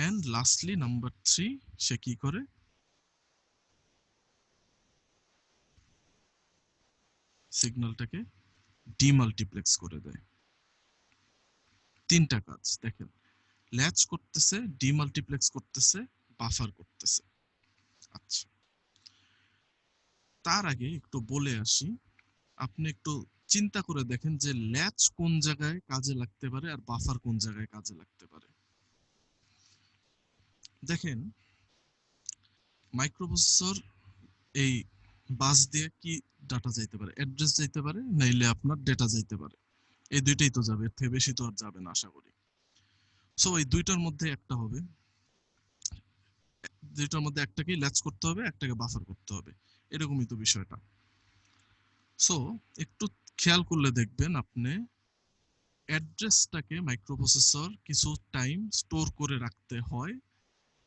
এন্ড লাস্টলি নাম্বার 3, সে কি করে, সিগন্যালটাকে ডিমাল্টিপ্লেক্স করে দেয়। 3টা কাজ দেখেন, ল্যাচ করতেছে, ডিমাল্টিপ্লেক্স করতেছে, বাফার করতেছে। আচ্ছা, তার আগে একটু বলে আসি, আপনি একটু চিন্তা করে দেখেন যে ল্যাচ কোন জায়গায় কাজে লাগতে পারে আর বাফার কোন জায়গায় কাজে লাগতে পারে। দেখেন, মাইক্রোপ্রসেসর এই বাস দিয়ে কি ডাটা যাইতে পারে, অ্যাড্রেস যাইতে পারে, নাইলে আপনার ডেটা যাইতে পারে, এই দুইটাই তো যাবে, এর থেকে বেশি তো আর যাবে না আশা করি। সো এই দুইটার মধ্যে একটা হবে, দুইটার মধ্যে একটাকেই ল্যাচ করতে হবে, একটাকে বাফার করতে হবে, এরকমই তো বিষয়টা। সো একটু খেয়াল করলে দেখবেন আপনি অ্যাড্রেসটাকে মাইক্রোপ্রসেসর কিছু টাইম স্টোর করে রাখতে হয়,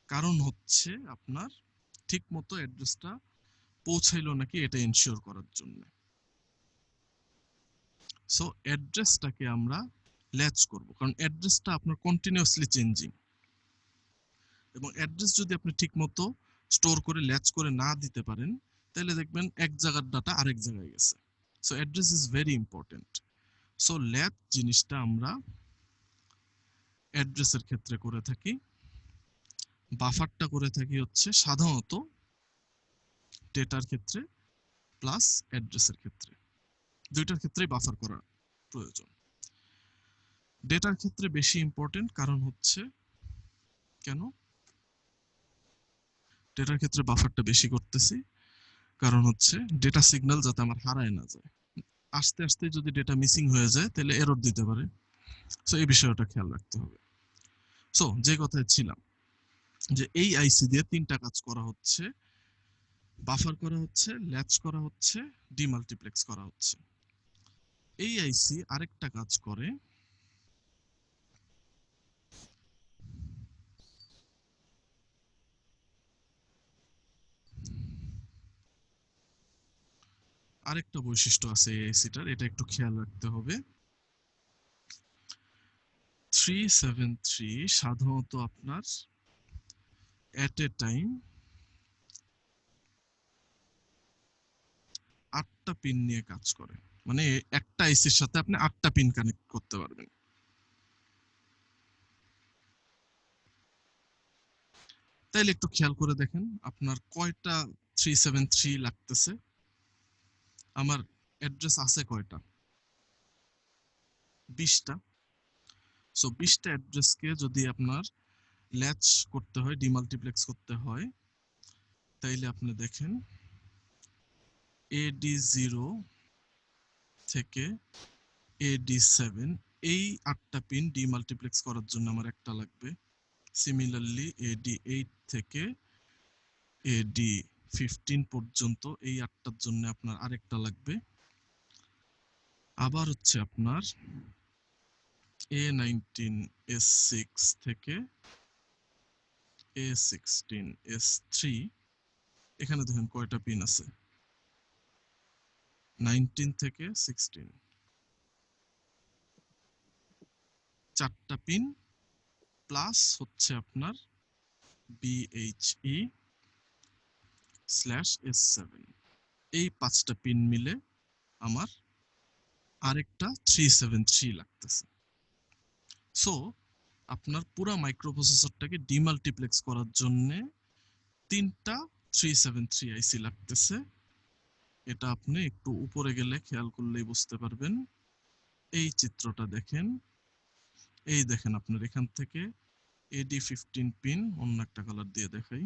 কারণ হচ্ছে আপনার ঠিক মতো অ্যাড্রেসটা পৌঁছাইলো নাকি এটা এনশিওর করার জন্য। সো অ্যাড্রেসটাকে আমরা ল্যাচ করব, কারণ অ্যাড্রেসটা আপনার কন্টিনিউয়াসলি চেঞ্জিং, এবং অ্যাড্রেস যদি আপনি ঠিক মতো স্টোর করে ল্যাচ করে না দিতে পারেন, তাহলে দেখবেন এক জায়গার ডাটা আরেক জায়গায় গেছে। So address is very important. So latch জিনিসটা আমরা অ্যাড্রেসের ক্ষেত্রে করে থাকি, বাফারটা করে থাকি হচ্ছে সাধারণত ডেটার ক্ষেত্রে প্লাস অ্যাড্রেসের ক্ষেত্রে, দুইটার ক্ষেত্রেই বাফার করা প্রয়োজন। ডেটার ক্ষেত্রে বেশি ইম্পর্টেন্ট, কারণ হচ্ছে কেন ডেটার ক্ষেত্রে বাফারটা বেশি করতেছি, কারণ হচ্ছে ডেটা সিগন্যাল যাতে আমার হারায় না যায়, আস্তে আস্তে যদি ডেটা মিসিং হয়ে যায় তাহলে এরর দিতে পারে। সো এই বিষয়টা খেয়াল রাখতে হবে। সো যে কথায় ছিলাম, যে এই আইসি দিয়ে 3টা কাজ করা হচ্ছে, বাফার করা হচ্ছে, ল্যাচ করা হচ্ছে, ডিমাল্টিপ্লেক্স করা হচ্ছে। এই আইসি আরেকটা কাজ করে, আরেকটা বৈশিষ্ট্য আছে এই আইসিটার, এটা একটু খেয়াল রাখতে হবে। 373 সাধারণত আপনার এট এ টাইম 8টা পিন নিয়ে কাজ করে, মানে একটা আইসির সাথে আপনি 8টা পিন কানেক্ট করতে পারবেন। তাইলে একটু খেয়াল করে দেখেন আপনার কয়টা 373 লাগতেছে। আমার অ্যাড্রেস আছে কয়টা? 20টা। সো 20টা অ্যাড্রেসকে যদি আপনার ল্যাচ করতে হয়, ডিমাল্টিপ্লেক্স করতে হয়, তাইলে আপনি দেখেন AD0 থেকে AD7 এই 8টা পিন ডিমাল্টিপ্লেক্স করার জন্য আমার একটা লাগবে। সিমিলারলি AD8 থেকে AD15 পর্যন্ত এই 8টার জন্য আপনার আরেকটা লাগবে। আবার হচ্ছে আপনার A19 S6 থেকে A16 S3, এখানে দেখেন কয়টা পিন আছে, 19 থেকে 16, 4টা পিন প্লাস হচ্ছে আপনার BHE/S7, এই 5টা পিন মিলে আমার আরেকটা 373 লাগতেছে। সো আপনার পুরো মাইক্রোপ্রসেসরটাকে ডিমাল্টিপ্লেক্স করার জন্য 3টা 373 আইসি লাগতেছে। এটা আপনি একটু উপরে গেলে খেয়াল করলেই বুঝতে পারবেন। এই চিত্রটা দেখেন, এই দেখেন আপনার এখান থেকে AD15 পিন, অন্য একটা কালার দিয়ে দেখাই,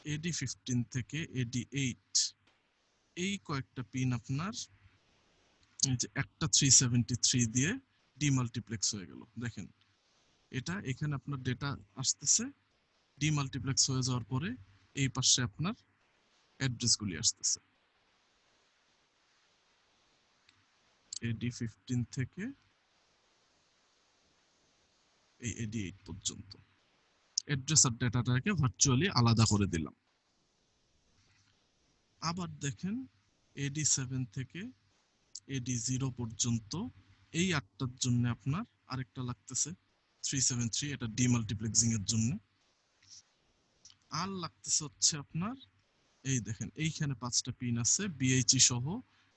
AD15 থেকে AD8 এই কয়েকটা পিন আপনার এই যে একটা 373 দিয়ে ডিমাল্টিপ্লেক্স হয়ে গেল। দেখেন এটা এখানে আপনার ডেটা আসতেছে, ডিমাল্টিপ্লেক্স হয়ে যাওয়ার পরে এই পাশে আপনার অ্যাড্রেসগুলি আসতেছে AD15 থেকে এই AD8 পর্যন্ত। অ্যাড্রেস আর ডেটাটাকে ভার্চুয়ালি আলাদা করে দিলাম। আবার দেখেন AD7 থেকে AD0 পর্যন্ত এই 8টার জন্য আপনার আরেকটা লাগতেছে 373, এটা ডিমাল্টিপ্লেক্সিং এর জন্য। আর লাগতেছে হচ্ছে আপনার এই দেখেন এইখানে 5টা পিন আছে BHE সহ,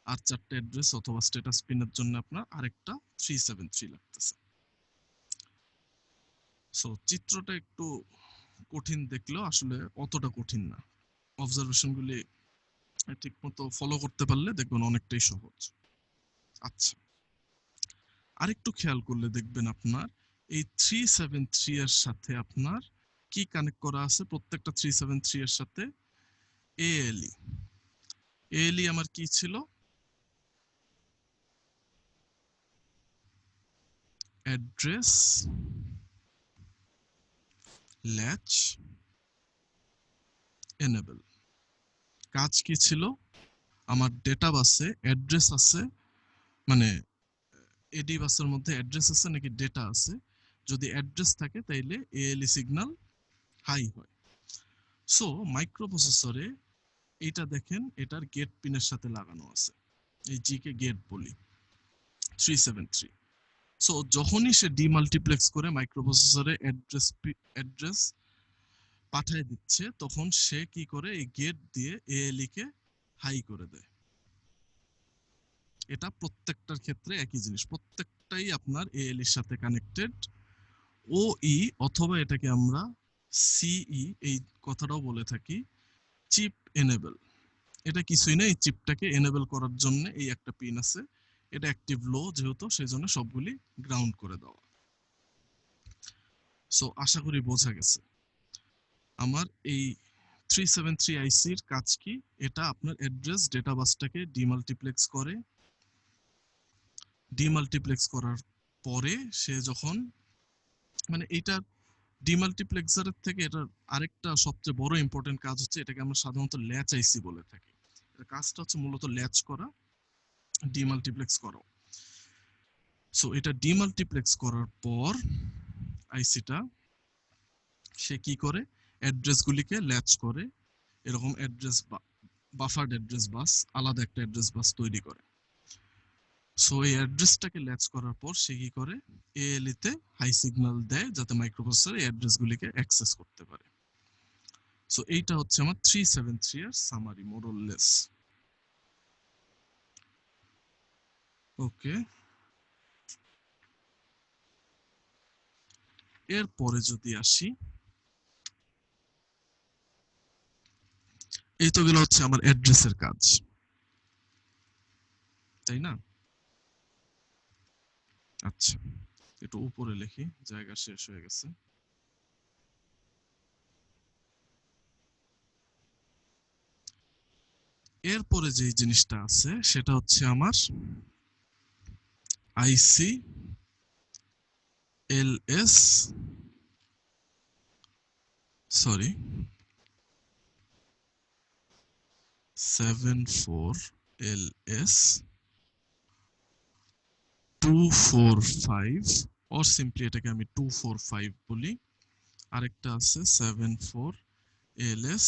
আর 4টা অ্যাড্রেস অথবা স্ট্যাটাস পিনের জন্য আপনার আরেকটা 373 লাগতেছে। সো চিত্রটা একটু কঠিন দেখলেও আসলে অতটা কঠিন না, অবজারভেশনগুলি ঠিক মতো ফলো করতে পারলে দেখবেন অনেকটাই সহজ। আচ্ছা, আরেকটু খেয়াল করলে দেখবেন আপনার এই 373 এর সাথে আপনার কি কানেক্ট করা আছে, প্রত্যেকটা 373 এর সাথে ALE। ALE আমার কি ছিল? Address latch enable. কাজ কি ছিল? আমার ডেটা বাসে অ্যাড্রেস আছে, মানে এডি বাসের মধ্যে অ্যাড্রেস আছে নাকি ডেটা আছে, যদি অ্যাড্রেস থাকে তাইলে ALE সিগন্যাল হাই হয়। সো মাইক্রোপ্রসেসরে এইটা দেখেন এটার গেট পিনের সাথে লাগানো আছে, এই জি কে গেট বলি 373। সো যখনই সে ডিমাল্টিপ্লেক্স করে মাইক্রোপ্রসেসরে অ্যাড্রেস পাঠিয়ে দিচ্ছে, তখন সে কি করে এই গেট দিয়ে ALE কে হাই করে দেয়। এটা প্রত্যেকটার ক্ষেত্রে একই জিনিস, প্রত্যেকটাই আপনার ALE এর সাথে কানেক্টেড। OE অথবা এটাকে আমরা CE এই কথাটাও বলে থাকি, চিপ এনেবল। এটা কিছুই না, এই চিপটাকে এনেবল করার জন্য এই একটা পিন আছে, এটা অ্যাক্টিভ লো যেহেতু সেই জন্য সবগুলি গ্রাউন্ড করে দেওয়া। সো আশা করি বোঝা গেছে। আমার এই 373 আইসির কাজ কি, এটা আপনার অ্যাড্রেস ডেটা বাসটাকে ডিমাল্টিপ্লেক্স করে, ডিমাল্টিপ্লেক্স করার পরে সে যখন মানে এইটা ডিমাল্টিপ্লেক্সারের থেকে এটার আরেকটা সবচেয়ে বড় ইম্পর্টেন্ট কাজ হচ্ছে, এটাকে আমরা সাধারণত ল্যাচ আইসি বলে থাকি। এর কাজটা হচ্ছে মূলত ল্যাচ করা, ডিমাল্টিপ্লেক্স করা। সো এটা ডিমাল্টিপ্লেক্স করার পর আইসিটা সে কি করে, অ্যাড্রেসগুলিকে ল্যাচ করে, এরকম অ্যাড্রেস বাফার্ড অ্যাড্রেস বাস, আলাদা একটা অ্যাড্রেস বাস তৈরি করে। সো এই অ্যাড্রেসটাকে ল্যাচ করার পর সে কি করে, ALE তে হাই সিগন্যাল দেয় যাতে মাইক্রোপ্রসেসর এই অ্যাড্রেসগুলিকে অ্যাক্সেস করতে পারে। সো এইটা হচ্ছে আমার 373 এর সামারি মোরলেস। ওকে, এরপরে যদি আসি, এই তো গেল হচ্ছে আমার অ্যাড্রেসের কাজ, তাই না? আচ্ছা, একটু উপরে লিখি, জায়গা শেষ হয়ে গেছে। এরপরে যে জিনিসটা আছে সেটা হচ্ছে আমার IC LS, sorry 74LS 245, or simply এটাকে আমি 245 বলি। আরেকটা আছে 74LS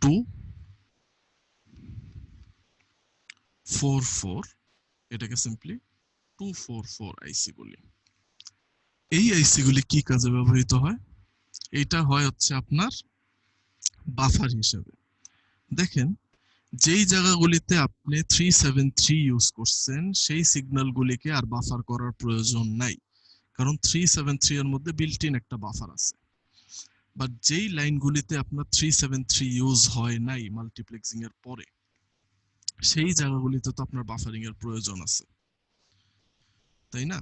244, এটাকে সিম্পলি 244 আইসি বলি। এই আইসি গুলি কি কাজে ব্যবহৃত হয়? এটা হয় হচ্ছে আপনার বাফার হিসেবে। দেখেন, যেই জায়গাগুলিতে আপনি 373 ইউজ করছেন সেই সিগন্যালগুলিকে আর বাফার করার প্রয়োজন নাই, কারণ 373 এর মধ্যে বিল্ট ইন একটা বাফার আছে। বাট যেই লাইনগুলিতে আপনার 373 ইউজ হয় নাই মাল্টিপ্লেক্সিং এর পরে, সেই জায়গাগুলিতে তো আপনার বাফারিং এর প্রয়োজন আছে, তাই না?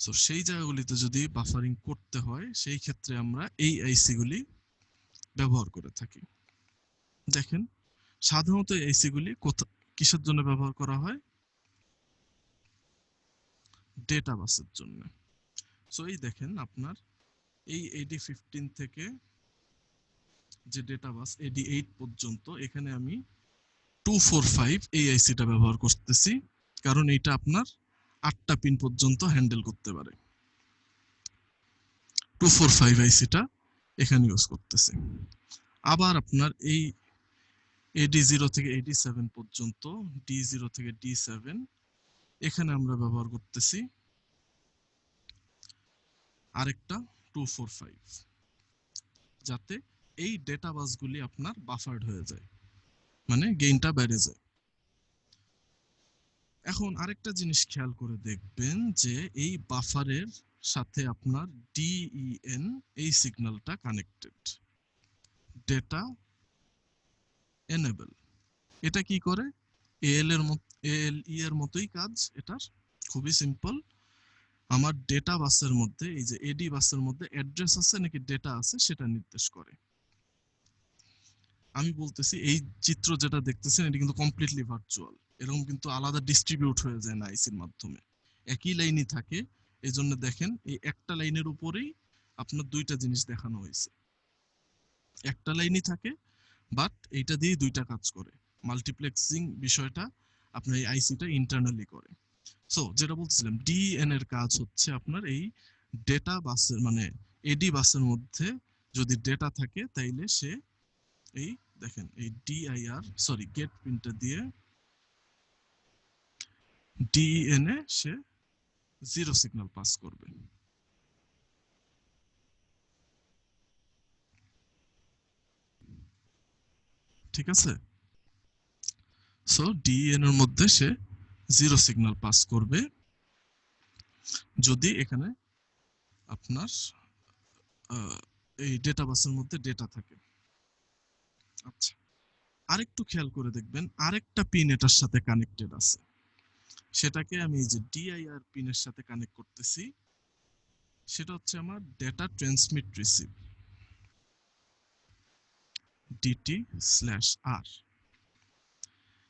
সো সেই জায়গাগুলিতে যদি বাফারিং করতে হয়, সেই ক্ষেত্রে আমরা এই আইসি গুলি ব্যবহার করে থাকি। দেখেন, সাধারণত এই আইসি গুলি কিসের জন্য ব্যবহার করা হয়? ডেটা বাসের জন্য। সো এই দেখেন, আপনার এই AD15 থেকে যে ডেটা বাস AD8 পর্যন্ত, এখানে আমি 245 এই আইসিটা ব্যবহার করতেছি, কারণ এটা আপনার 8টা পিন পর্যন্ত হ্যান্ডেল করতে পারে। 245 আইসিটা এখানে ইউজ করতেছি। আবার আপনার এই AD0 থেকে AD7 পর্যন্ত, D0 থেকে D7, এখানে আমরা ব্যবহার করতেছি আরেকটা 245, যাতে এই ডেটা বাসগুলি আপনার বাফার্ড হয়ে যায়, মানে গেইনটা বেড়ে যায়। এখন আরেকটা জিনিস খেয়াল করে দেখবেন যে এই বাফারের সাথে আপনার DEN এই সিগন্যালটা কানেক্টেড, ডেটা এনেবল। এটা কি করে? ALE এর মতোই কাজ এটার, খুবই সিম্পল। আমার ডেটা বাসের মধ্যে, এই যে এডি বাসের মধ্যে অ্যাড্রেস আছে নাকি ডেটা আছে সেটা নির্দেশ করে। আমি বলতেছি, এই চিত্র যেটা দেখতেছেন এটা কিন্তু কমপ্লিটলি ভার্চুয়াল, এরকম কিন্তু আলাদা ডিস্ট্রিবিউট হয়ে যায় না আইসির মাধ্যমে, একই লাইনই থাকে। এই জন্য দেখেন, এই একটা লাইনের উপরেই আপনার দুইটা জিনিস দেখানো হয়েছে, একটা লাইনই থাকে, বাট এইটা দিয়ে দুইটা কাজ করে। মাল্টিপ্লেক্সিং বিষয়টা আপনার এই আইসিটা ইন্টারনালি করে। সো যেটা বলছিলাম, ডিএন এর কাজ হচ্ছে আপনার এই ডেটা বাসের, মানে এডি বাসের মধ্যে যদি ডেটা থাকে তাইলে সে এই দেখেন এই ডিআইআর সরি গেট পিনটা দিয়ে ডিএন এ সে 0 সিগন্যাল পাস করবে। ঠিক আছে? সো ডিএন এর মধ্যে সে 0 সিগন্যাল পাস করবে যদি এখানে আপনার এই ডেটা বাসের মধ্যে ডেটা থাকে। আচ্ছা, আরেকটু খেয়াল করে দেখবেন, আরেকটা পিন এটার সাথে কানেক্টেড আছে, সেটাকে আমি এই যে ডিআইআর পিনের সাথে কানেক্ট করতেছি, সেটা হচ্ছে আমার ডেটা ট্রান্সমিট রিসিভ, DT/R।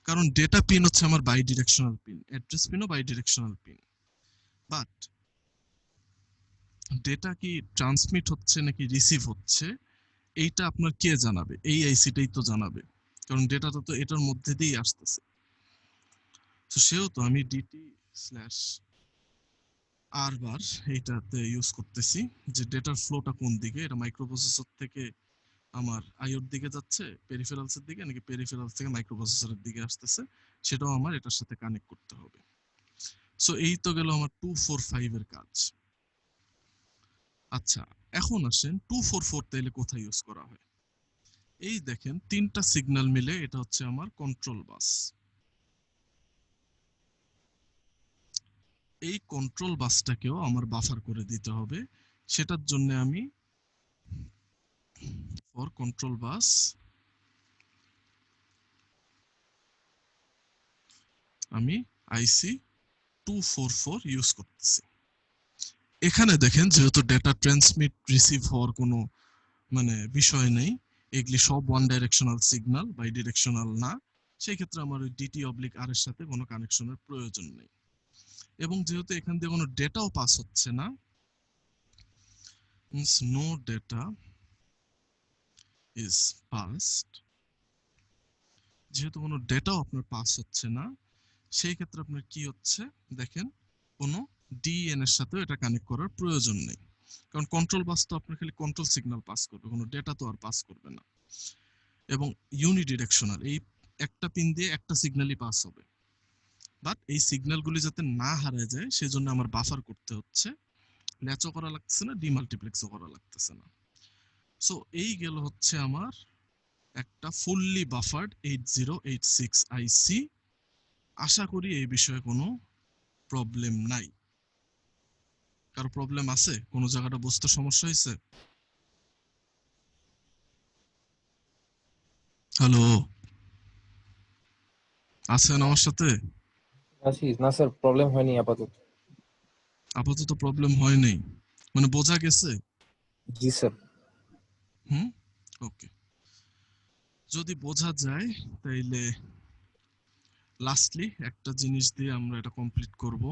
কারণ ডেটা পিন হচ্ছে আমার বাই ডিরেকশনাল পিন, অ্যাড্রেস পিনও bidirectional pin, but data কি ট্রান্সমিট হচ্ছে নাকি রিসিভ হচ্ছে এইটা আপনার কে জানাবে? এই আইসিটাই তো জানাবে, কারণ ডেটাটা তো এটার মধ্যে দিয়েই আসতেছে। তো সেহেতু আমি DT/R বার এইটাতে ইউজ করতেছি, যে ডেটার ফ্লোটা কোন দিকে, এটা মাইক্রোপ্রসেসর থেকে আমার আইওর দিকে যাচ্ছে, পেরিফেরালস এর দিকে, নাকি পেরিফেরালস থেকে মাইক্রোপ্রসেসরের দিকে আসতেছে, সেটাও আমার এটার সাথে কানেক্ট করতে হবে। সো এই তো গেল আমার 245 এর কাজ। আচ্ছা, এখন আসেন 244 তাইলে কোথায় ইউজ করা হয়? এই দেখেন, তিনটা সিগন্যাল মিলে এটা হচ্ছে আমার কন্ট্রোল বাস। এই কন্ট্রোল বাসটাকেও আমার বাফার করে দিতে হবে। সেটার জন্য আমি ফর কন্ট্রোল বাস আমি আইসি 244 ইউজ করতেছি। এখানে দেখেন যেহেতু ডেটা ট্রান্সমিট রিসিভ হওয়ার কোনো মানে বিষয় নেই, এগুলি সব one directional signal, bidirectional না, সেই ক্ষেত্রে আমার ওই ডিটি অবলিক আর এর সাথে কোনো কানেকশনের প্রয়োজন নেই। এবং যেহেতু এখান দিয়ে কোনো ডেটাও পাস হচ্ছে না, means no data is passed, যেহেতু কোনো ডেটাও আপনার পাস হচ্ছে না, সেই ক্ষেত্রে আপনার কি হচ্ছে দেখেন, কোনো ডিএন এর সাথে এটা কানেক্ট করার প্রয়োজন নেই, কারণ কন্ট্রোল বাস তো আপনার খালি কন্ট্রোল সিগন্যাল পাস করবে, কোনো ডেটা তো আর পাস করবে না। এবং ইউনিডিরেকশনাল, এই একটা পিন দিয়ে একটা সিগন্যালই পাস হবে, বাট এই সিগন্যালগুলি যাতে না হারিয়ে যায় সেজন্য আমার বাফার করতে হচ্ছে, ল্যাচও করা লাগতেছে না, ডিমাল্টিপ্লেক্সও করা লাগতেছে না। সো এই গেল হচ্ছে আমার একটা ফুললি বাফার্ড 8086 আইসি। আশা করি এই বিষয়ে কোনো প্রবলেম নাই। কারো প্রবলেম আছে? কোনো জায়গাটা বুঝতে সমস্যা হয়েছে? হ্যালো, আছেন আমার সাথে? আছি না স্যার, প্রবলেম হয়নি আপাতত। আপাতত প্রবলেম হয় নাই, মানে বোঝা গেছে? জি স্যার। হুম, ওকে। যদি বোঝা যায় তাইলে লাস্টলি একটা জিনিস দিয়ে আমরা এটা কমপ্লিট করব।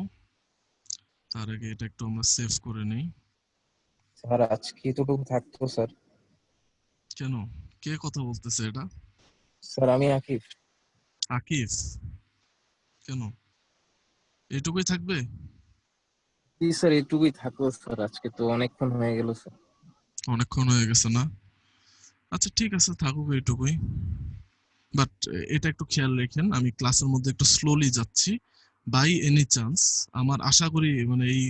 তার আগে এটা একটু আমরা সেভ করে নেই। স্যার আজকে এতটুকু থাকতো স্যার। কেন? কে কথা বলতেছে এটা? স্যার আমি আকিব। আকিফ? কেন এইটুকুই থাকবে? জি স্যার, এটুকুই থাকলো স্যার, আজকে তো অনেকক্ষণ হয়ে গেল স্যার। অনেকক্ষণ হয়ে গেছে না? আচ্ছা ঠিক আছে, থাকুক এইটুকুই। বাট এটা একটু খেয়াল রাখেন, আমি ক্লাসের মধ্যে একটু স্লোলি যাচ্ছি। বাই এনি চান্স আমার আশা করি মানে এই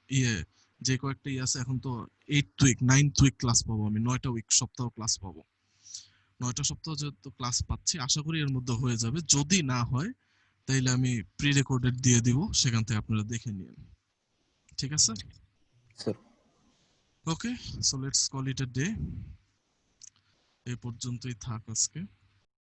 ইয়ে যে কয়েকটা ইয়ে আছে, এখন তো 8th week 9th week class পাবো, আমি 9টা উইক সপ্তাহ ক্লাস পাবো। 9টা সপ্তাহ যেহেতু ক্লাস পাচ্ছি, আশা করি এর মধ্যে হয়ে যাবে। যদি না হয় তাইলে আমি প্রি রেকর্ডেড দিয়ে দিব, সেখান থেকে আপনারা দেখে নিন। ঠিক আছে? Sir okay, so let's call it a day. এই পর্যন্তই থাক আজকে।